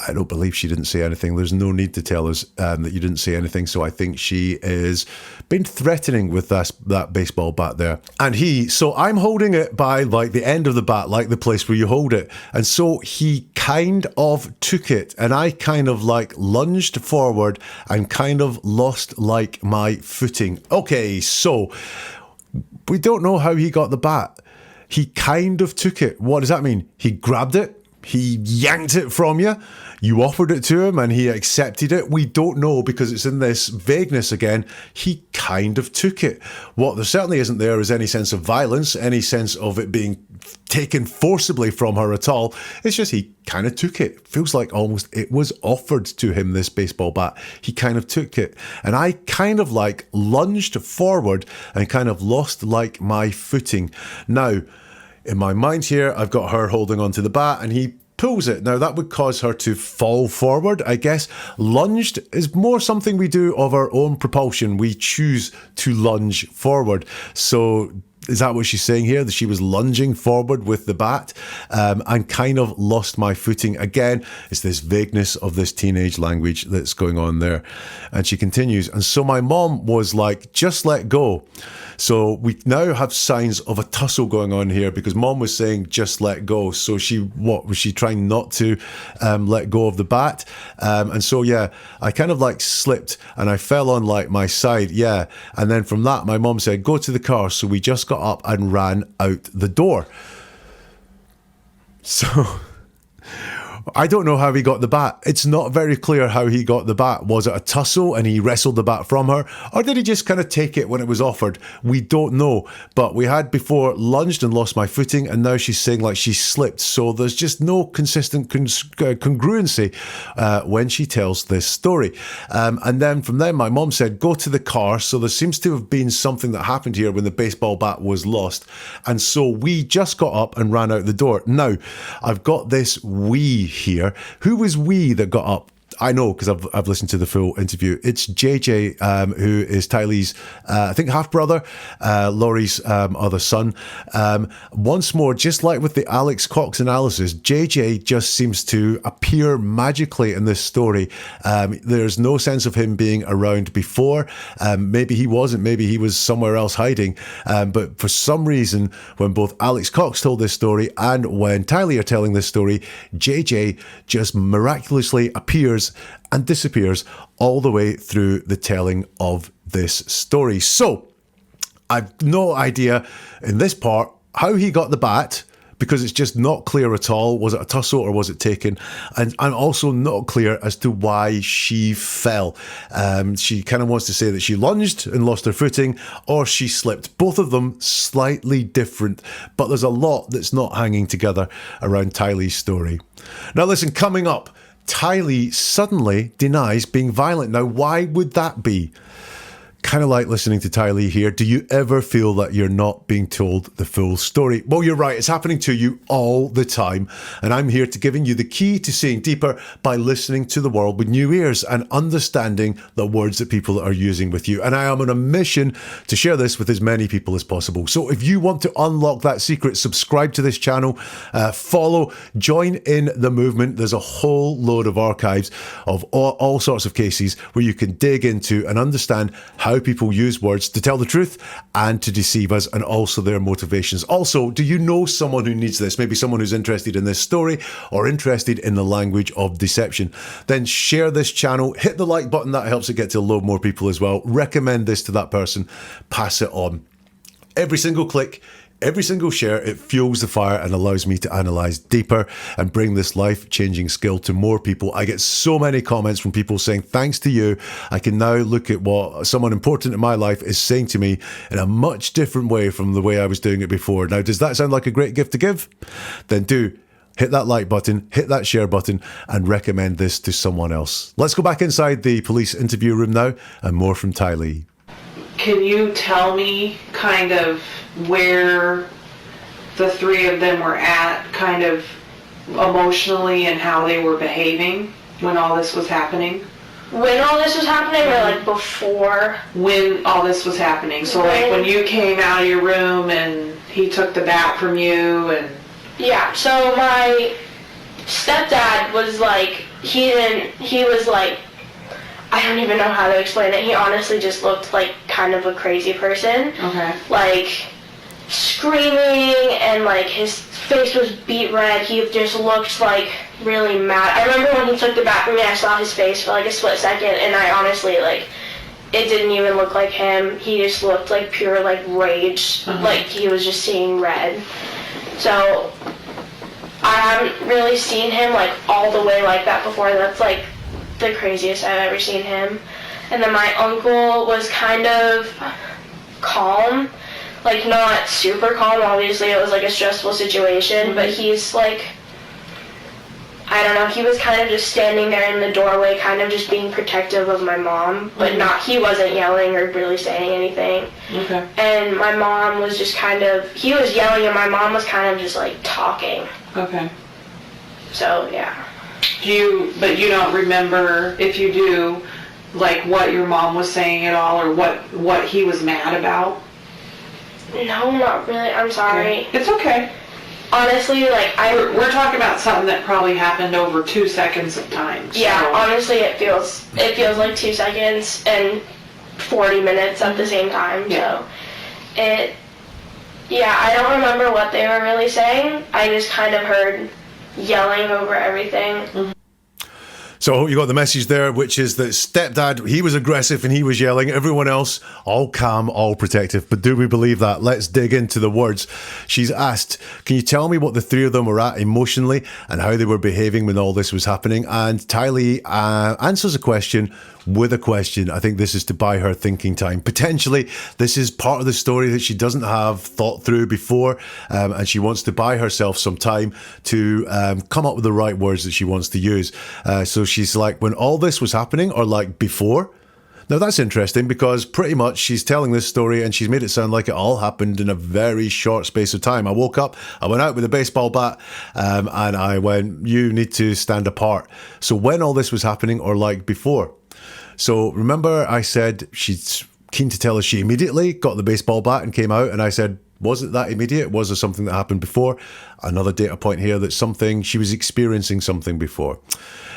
A: I don't believe she didn't say anything. There's no need to tell us that you didn't say anything. So I think she is been threatening with that baseball bat there. And so I'm holding it by like the end of the bat, like the place where you hold it. And so he kind of took it, and I kind of like lunged forward and kind of lost like my footing. Okay, so we don't know how he got the bat. He kind of took it. What does that mean? He grabbed it? he yanked it from you. You offered it to him and he accepted it. We don't know because it's in this vagueness again. He kind of took it. What there certainly isn't there is any sense of violence, any sense of it being taken forcibly from her at all. It's just he kind of took it. Feels like almost it was offered to him, this baseball bat. He kind of took it. And I kind of like lunged forward and kind of lost like my footing. Now, in my mind here, I've got her holding onto the bat and he pulls it. Now, that would cause her to fall forward, I guess. Lunged is more something we do of our own propulsion. We choose to lunge forward. So is that what she's saying here? That she was lunging forward with the bat and kind of lost my footing. Again, it's this vagueness of this teenage language that's going on there. And she continues, and so my mom was like, just let go. So we now have signs of a tussle going on here because mom was saying, just let go. So what was she trying not to let go of the bat? And so, yeah, I kind of like slipped and I fell on like my side. Yeah. And then from that, my mom said, go to the car. So we just got up and ran out the door. So I don't know how he got the bat. It's not very clear how he got the bat. Was it a tussle and he wrestled the bat from her? Or did he just kind of take it when it was offered? We don't know. But we had before lunged and lost my footing, and now she's saying like she slipped. So there's just no consistent congruency when she tells this story. And then from then, my mom said, go to the car. So there seems to have been something that happened here when the baseball bat was lost. And so we just got up and ran out the door. Now, I've got this we here. Who was we that got up? I know because I've listened to the full interview. It's JJ, who is Tylee's, I think, half brother, Laurie's other son. Once more, just like with the Alex Cox analysis, JJ just seems to appear magically in this story. There's no sense of him being around before. Maybe he wasn't. Maybe he was somewhere else hiding. But for some reason, when both Alex Cox told this story and when Tylee are telling this story, JJ just miraculously appears and disappears all the way through the telling of this story. So I've no idea in this part how he got the bat, because it's just not clear at all. Was it a tussle or was it taken? And I'm also not clear as to why she fell. She kind of wants to say that she lunged and lost her footing, or she slipped. Both of them slightly different, but there's a lot that's not hanging together around Tylee's story. Now listen, coming up, Tylee suddenly denies being violent. Now, why would that be? Kind of like listening to Tylee here. Do you ever feel that you're not being told the full story? Well, you're right. It's happening to you all the time. And I'm here to giving you the key to seeing deeper by listening to the world with new ears and understanding the words that people are using with you. And I am on a mission to share this with as many people as possible. So if you want to unlock that secret, subscribe to this channel, follow, join in the movement. There's a whole load of archives of all sorts of cases where you can dig into and understand how people use words to tell the truth and to deceive us, and also their motivations. Also, do you know someone who needs this? Maybe someone who's interested in this story or interested in the language of deception. Then share this channel, hit the like button. That helps it get to a load more people as well. Recommend this to that person, pass it on. Every single click, every single share, it fuels the fire and allows me to analyze deeper and bring this life-changing skill to more people. I get so many comments from people saying, thanks to you, I can now look at what someone important in my life is saying to me in a much different way from the way I was doing it before. Now, does that sound like a great gift to give? Then do hit that like button, hit that share button, and recommend this to someone else. Let's go back inside the police interview room now and more from Tylee.
B: Can you tell me kind of where the three of them were at, kind of emotionally, and how they were behaving when all this was happening?
C: When all this was happening, or like before?
B: When all this was happening. So like when you came out of your room and he took the bat from you and...
C: Yeah, so my stepdad was like, he was like, I don't even know how to explain it. He honestly just looked like kind of a crazy person.
B: Okay.
C: Like screaming, and like his face was beet red. He just looked like really mad. I remember when he took the bat from me, I saw his face for like a split second, and I honestly like, it didn't even look like him. He just looked like pure like rage. Like he was just seeing red. So I haven't really seen him like all the way like that before. That's like the craziest I've ever seen him. And then my uncle was kind of calm, like not super calm. Obviously it was like a stressful situation, but he's like, I don't know, he was kind of just standing there in the doorway, kind of just being protective of my mom, but he wasn't yelling or really saying anything.
B: Okay.
C: And my mom was just he was yelling and my mom was kind of just like talking.
B: Okay.
C: So, yeah.
B: But you don't remember, if you do, like what your mom was saying at all, or what he was mad about?
C: No, not really. I'm sorry.
B: Okay. It's okay.
C: Honestly, like
B: we're talking about something that probably happened over 2 seconds of time. So.
C: Yeah, honestly, it feels like 2 seconds and 40 minutes at the same time.
B: Yeah.
C: So I don't remember what they were really saying. I just kind of heard yelling over everything. Mm-hmm.
A: So you got the message there, which is that stepdad, he was aggressive and he was yelling. Everyone else, all calm, all protective. But do we believe that? Let's dig into the words. She's asked, can you tell me what the three of them were at emotionally and how they were behaving when all this was happening? And Tylee answers a question with a question. I think this is to buy her thinking time. Potentially, this is part of the story that she doesn't have thought through before, and she wants to buy herself some time to come up with the right words that she wants to use. So she's like, when all this was happening, or like before? Now that's interesting because pretty much she's telling this story and she's made it sound like it all happened in a very short space of time. I woke up, I went out with a baseball bat, and I went, you need to stand apart. So when all this was happening, or like before? So remember I said she's keen to tell us she immediately got the baseball bat and came out, and I said, was it that immediate? Was there something that happened before? Another data point here that she was experiencing something before.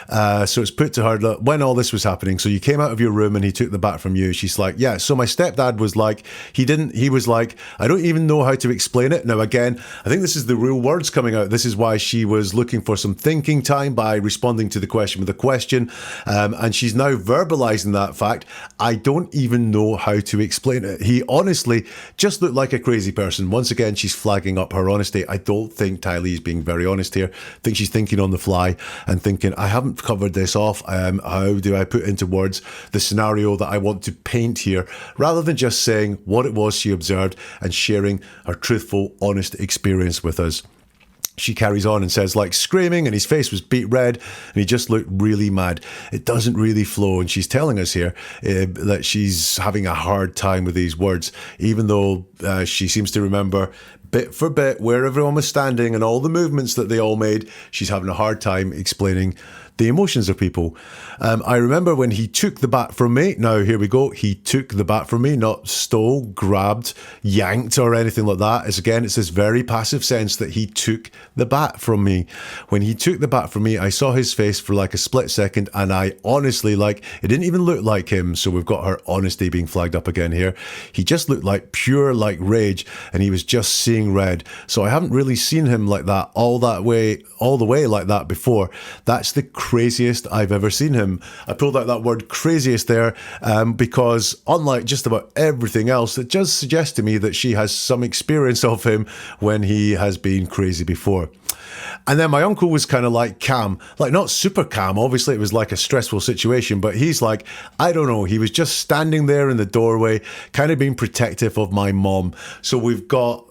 A: So it's put to her that when all this was happening, so you came out of your room and he took the bat from you. She's like, yeah, so my stepdad was like, he was like, I don't even know how to explain it. Now, again, I think this is the real words coming out. This is why she was looking for some thinking time by responding to the question with a question. And she's now verbalizing that fact. I don't even know how to explain it. He honestly just looked like a crazy person. Once again, she's flagging up her honesty. I don't think Tylee is being very honest here. I think she's thinking on the fly and thinking, I haven't covered this off. How do I put into words the scenario that I want to paint here, rather than just saying what it was she observed and sharing her truthful, honest experience with us. She carries on and says, like, screaming, and his face was beet red and he just looked really mad. It doesn't really flow. And she's telling us here that she's having a hard time with these words, even though she seems to remember bit for bit where everyone was standing and all the movements that they all made. She's having a hard time explaining the emotions of people. I remember when he took the bat from me. Now, here we go. He took the bat from me, not stole, grabbed, yanked, or anything like that. It's this very passive sense that he took the bat from me. When he took the bat from me, I saw his face for like a split second, and I honestly, like, it didn't even look like him. So we've got her honesty being flagged up again here. He just looked like pure, like, rage, and he was just seeing red. So I haven't really seen him like that all the way like that before. That's the craziest I've ever seen him. I pulled out that word craziest there because unlike just about everything else, it just suggests to me that she has some experience of him when he has been crazy before. And then my uncle was kind of like calm, like not super calm. Obviously, it was like a stressful situation, but he's like, I don't know. He was just standing there in the doorway, kind of being protective of my mom. So we've got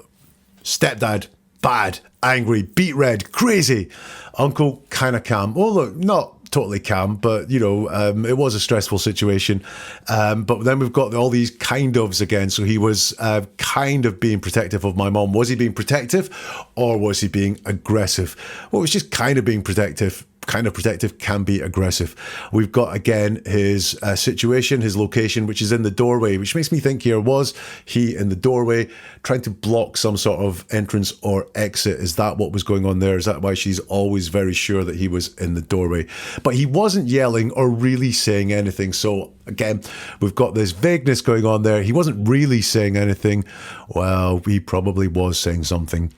A: stepdad, bad, angry, beet red, crazy. Uncle, kind of calm. Well, look, not totally calm, but, you know, it was a stressful situation. But then we've got all these kind ofs again. So he was kind of being protective of my mom. Was he being protective or was he being aggressive? Well, it was just kind of being protective. Kind of protective can be aggressive. We've got again his situation, his location, which is in the doorway, which makes me think here, was he in the doorway trying to block some sort of entrance or exit? Is that what was going on there? Is that why she's always very sure that he was in the doorway? But he wasn't yelling or really saying anything. So again, we've got this vagueness going on there. He wasn't really saying anything. Well, he probably was saying something.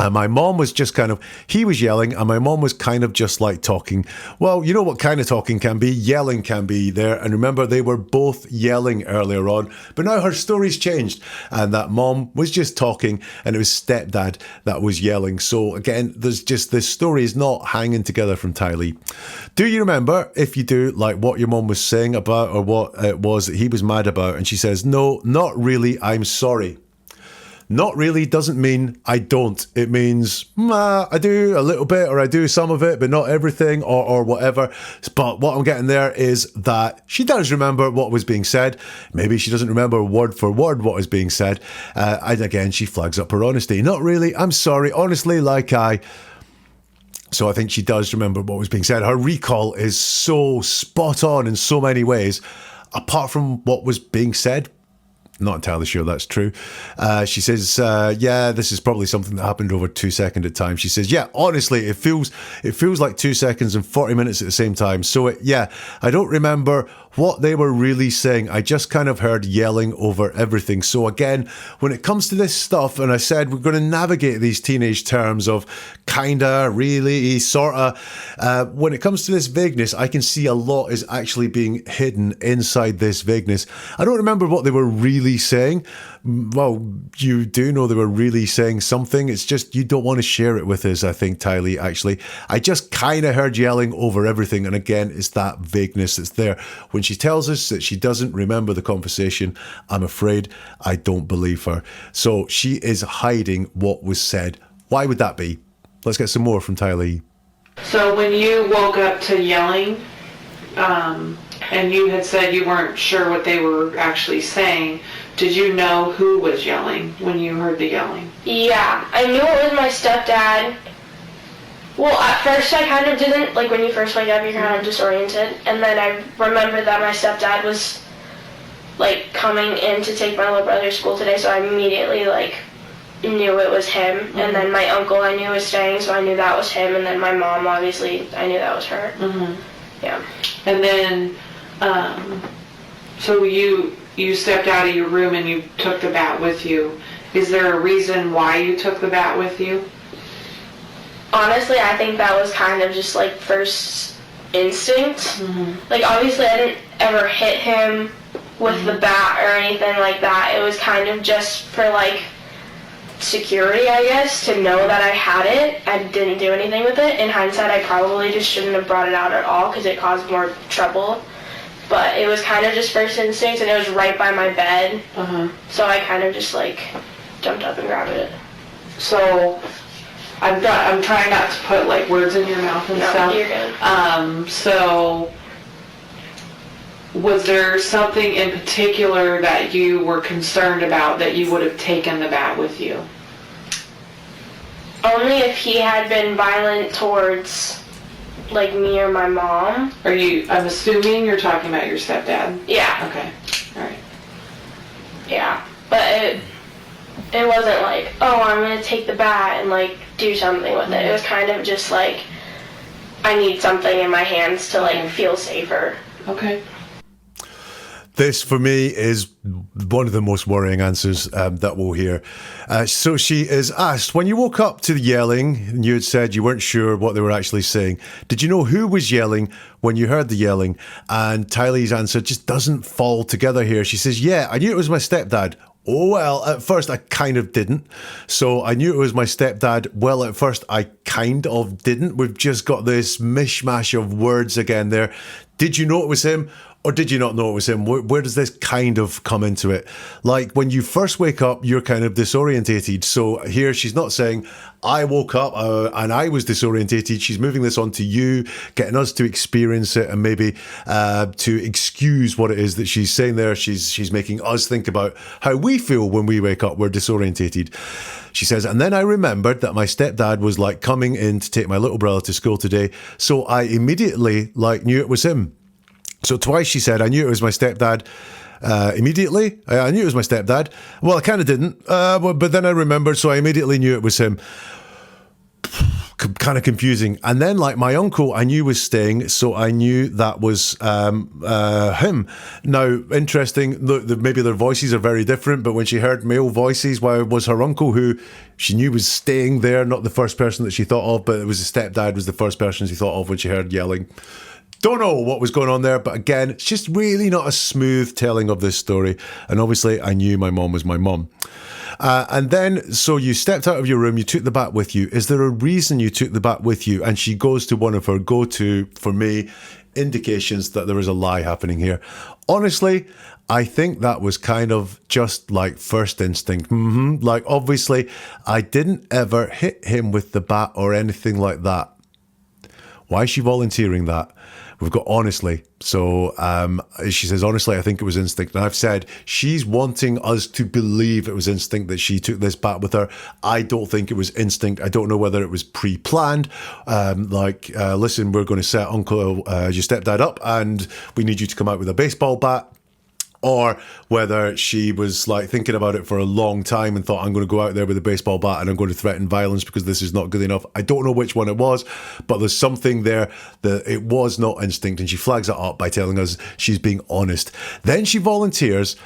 A: And my mom was just kind of, he was yelling, and my mom was kind of just like talking. Well, you know what kind of talking can be? Yelling can be there. And remember, they were both yelling earlier on, but now her story's changed. And that mom was just talking, and it was stepdad that was yelling. So again, there's just, this story is not hanging together from Tylee. Do you remember, if you do, like what your mom was saying about, or what it was that he was mad about? And she says, no, not really, I'm sorry. Not really doesn't mean I don't. It means I do a little bit, or I do some of it, but not everything, or whatever. But what I'm getting there is that she does remember what was being said. Maybe she doesn't remember word for word what was being said. And again, she flags up her honesty. Not really. I'm sorry. Honestly, like I... So I think she does remember what was being said. Her recall is so spot on in so many ways, apart from what was being said. Not entirely sure that's true. She says, yeah, this is probably something that happened over 2 seconds at time. She says, yeah, honestly, it feels like 2 seconds and 40 minutes at the same time. So yeah, I don't remember what they were really saying. I just kind of heard yelling over everything. So again, when it comes to this stuff, and I said we're going to navigate these teenage terms of kinda, really, sorta. When it comes to this vagueness, I can see a lot is actually being hidden inside this vagueness. I don't remember what they were really saying. Well, you do know they were really saying something. It's just you don't want to share it with us, I think, Tylee, actually. I just kind of heard yelling over everything. And again, it's that vagueness that's there. When she tells us that she doesn't remember the conversation, I'm afraid I don't believe her. So she is hiding what was said. Why would that be? Let's get some more from Tylee.
B: So when you woke up to yelling, and you had said you weren't sure what they were actually saying, did you know who was yelling when you heard the yelling?
C: Yeah, I knew it was my stepdad. Well, at first I kind of didn't, like when you first wake up you're kind of disoriented, and then I remembered that my stepdad was like coming in to take my little brother to school today, so I immediately like knew it was him. Mm-hmm. And then my uncle I knew was staying, so I knew that was him, and then my mom, obviously, I knew that was her. Mm-hmm. Yeah. And
B: then, so you stepped out of your room and you took the bat with you. Is there a reason why you took the bat with you?
C: Honestly, I think that was kind of just like first instinct. Mm-hmm. Like obviously I didn't ever hit him with mm-hmm. the bat or anything like that. It was kind of just for like security, I guess, to know that I had it. I didn't do anything with it. In hindsight, I probably just shouldn't have brought it out at all because it caused more trouble. But it was kind of just first instinct, and it was right by my bed. Uh-huh. So I kind of just like jumped up and grabbed it.
B: So I'm trying not to put like words in your mouth and stuff.
C: You're good.
B: So was there something in particular that you were concerned about that you would have taken the bat with you?
C: Only if he had been violent towards like me or my mom.
B: I'm assuming you're talking about your stepdad?
C: Yeah.
B: Okay. All right.
C: Yeah. But it wasn't like, oh, I'm going to take the bat and like do something with it. It was kind of just like, I need something in my hands to like feel safer.
B: Okay.
A: This, for me, is one of the most worrying answers that we'll hear. So she is asked, when you woke up to the yelling, and you had said you weren't sure what they were actually saying, did you know who was yelling when you heard the yelling? And Tylee's answer just doesn't fall together here. She says, yeah, I knew it was my stepdad. Oh, well, at first I kind of didn't. So I knew it was my stepdad. Well, at first I kind of didn't. We've just got this mishmash of words again there. Did you know it was him? Or did you not know it was him? Where does this kind of come into it? Like when you first wake up, you're kind of disorientated. So here she's not saying, I woke up and I was disorientated. She's moving this on to you, getting us to experience it and maybe to excuse what it is that she's saying there. She's making us think about how we feel when we wake up. We're disorientated. She says, and then I remembered that my stepdad was like coming in to take my little brother to school today. So I immediately like knew it was him. So twice she said, I knew it was my stepdad. Immediately, I knew it was my stepdad. Well, I kind of didn't, but then I remembered, so I immediately knew it was him. Kind kind of confusing. And then, like, my uncle, I knew was staying, so I knew that was him. Now, interesting, look, maybe their voices are very different, but when she heard male voices, well, it was her uncle who she knew was staying there, not the first person that she thought of, but it was the stepdad was the first person she thought of when she heard yelling. Don't know what was going on there, but again, it's just really not a smooth telling of this story. And obviously, I knew my mom was my mom. And then, so you stepped out of your room, you took the bat with you. Is there a reason you took the bat with you? And she goes to one of her go-to, for me, indications that there is a lie happening here. Honestly, I think that was kind of just like first instinct. Like, obviously, I didn't ever hit him with the bat or anything like that. Why is she volunteering that? We've got honestly. So she says, honestly, I think it was instinct. And I've said she's wanting us to believe it was instinct that she took this bat with her. I don't think it was instinct. I don't know whether it was pre-planned. Listen, we're going to set Uncle, your stepdad up and we need you to come out with a baseball bat. Or whether she was like thinking about it for a long time and thought, I'm going to go out there with a baseball bat and I'm going to threaten violence because this is not good enough. I don't know which one it was, but there's something there that it was not instinct. And she flags it up by telling us she's being honest. Then she volunteers,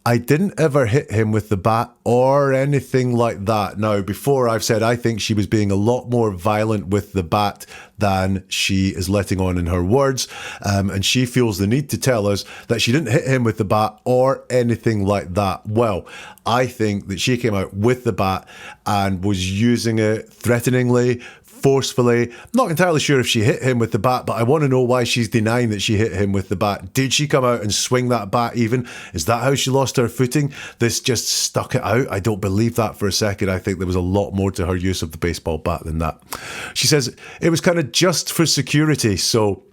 A: I didn't ever hit him with the bat or anything like that. Now, before I've said I think she was being a lot more violent with the bat than she is letting on in her words. And she feels the need to tell us that she didn't hit him with the bat or anything like that. Well, I think that she came out with the bat and was using it threateningly, forcefully. Not entirely sure if she hit him with the bat, but I want to know why she's denying that she hit him with the bat. Did she come out and swing that bat even? Is that how she lost her footing? This just stuck it out? I don't believe that for a second. I think there was a lot more to her use of the baseball bat than that. She says it was kind of just for security. So,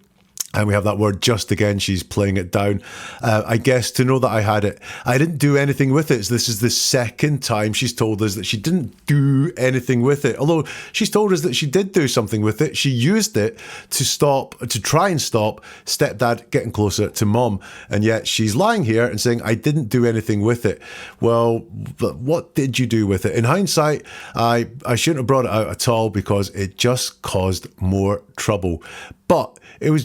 A: and we have that word just again. She's playing it down. I guess to know that I had it. I didn't do anything with it. So this is the second time she's told us that she didn't do anything with it. Although she's told us that she did do something with it. She used it to try and stop stepdad getting closer to mom. And yet she's lying here and saying, I didn't do anything with it. Well, but what did you do with it? In hindsight, I shouldn't have brought it out at all because it just caused more trouble. But it was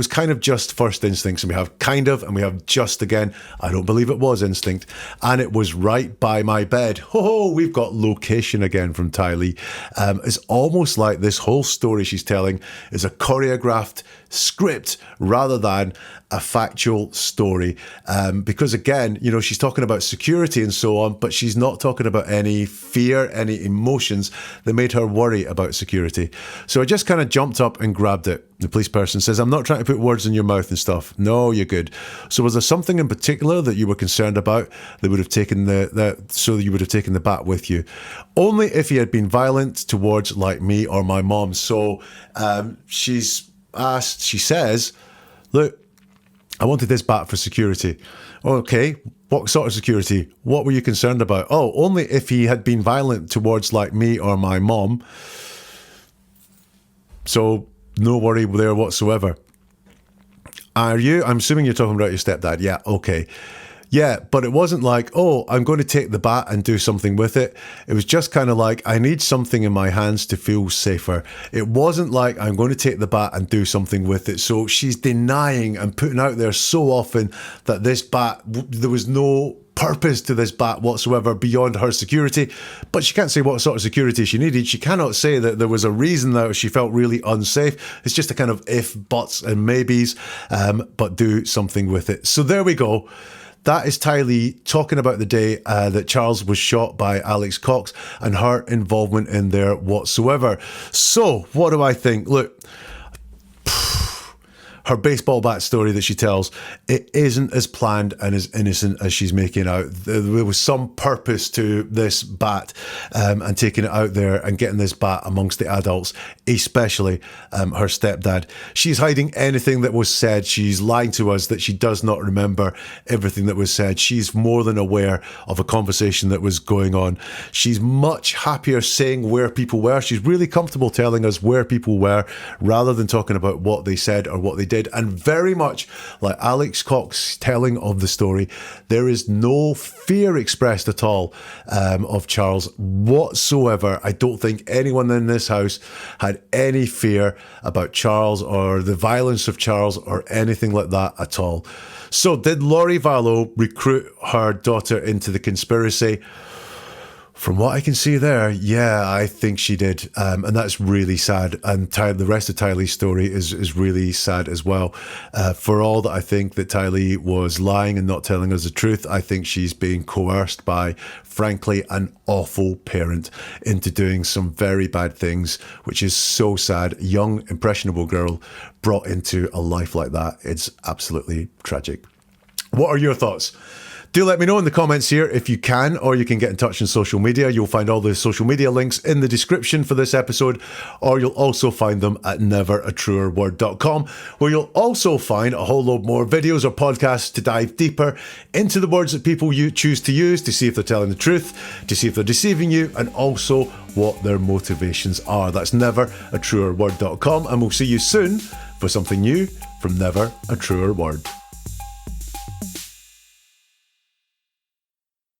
A: kind of just first instincts. And we have kind of, and we have just again. I don't believe it was instinct. And it was right by my bed. Ho, we've got location again from Tylee. It's almost like this whole story she's telling is a choreographed script rather than a factual story. Because again, you know, she's talking about security and so on, but she's not talking about any fear, any emotions that made her worry about security. So I just kind of jumped up and grabbed it. The police person says, I'm not trying to put words in your mouth and stuff. No, you're good. So was there something in particular that you were concerned about that would have taken so you would have taken the bat with you? Only if he had been violent towards like me or my mom. So she says, look, I wanted this bat for security. Okay, what sort of security? What were you concerned about? Oh, only if he had been violent towards like me or my mom. So no worry there whatsoever. Are you? I'm assuming you're talking about your stepdad. Yeah, okay. Yeah, but it wasn't like, oh, I'm going to take the bat and do something with it. It was just kind of like, I need something in my hands to feel safer. It wasn't like, I'm going to take the bat and do something with it. So she's denying and putting out there so often that this bat, there was no purpose to this bat whatsoever beyond her security. But she can't say what sort of security she needed. She cannot say that there was a reason that she felt really unsafe. It's just a kind of if, buts and maybes, but do something with it. So there we go. That is Tylee talking about the day that Charles was shot by Alex Cox and her involvement in there whatsoever. So what do I think? Look, her baseball bat story that she tells, it isn't as planned and as innocent as she's making out. There was some purpose to this bat and taking it out there and getting this bat amongst the adults, especially her stepdad. She's hiding anything that was said. She's lying to us that she does not remember everything that was said. She's more than aware of a conversation that was going on. She's much happier saying where people were. She's really comfortable telling us where people were rather than talking about what they said or what they did. And very much like Alex Cox telling of the story, there is no fear expressed at all of Charles whatsoever. I don't think anyone in this house had any fear about Charles or the violence of Charles or anything like that at all. So did Lori Vallow recruit her daughter into the conspiracy? From what I can see there, yeah, I think she did. And that's really sad. And the rest of Tylee's story is really sad as well. For all that I think that Tylee was lying and not telling us the truth, I think she's being coerced by, frankly, an awful parent into doing some very bad things, which is so sad. A young, impressionable girl brought into a life like that. It's absolutely tragic. What are your thoughts? Do let me know in the comments here if you can, or you can get in touch on social media. You'll find all the social media links in the description for this episode, or you'll also find them at neveratruerword.com, where you'll also find a whole load more videos or podcasts to dive deeper into the words that people you choose to use, to see if they're telling the truth, to see if they're deceiving you, and also what their motivations are. That's neveratruerword.com, and we'll see you soon for something new from Never a Truer Word.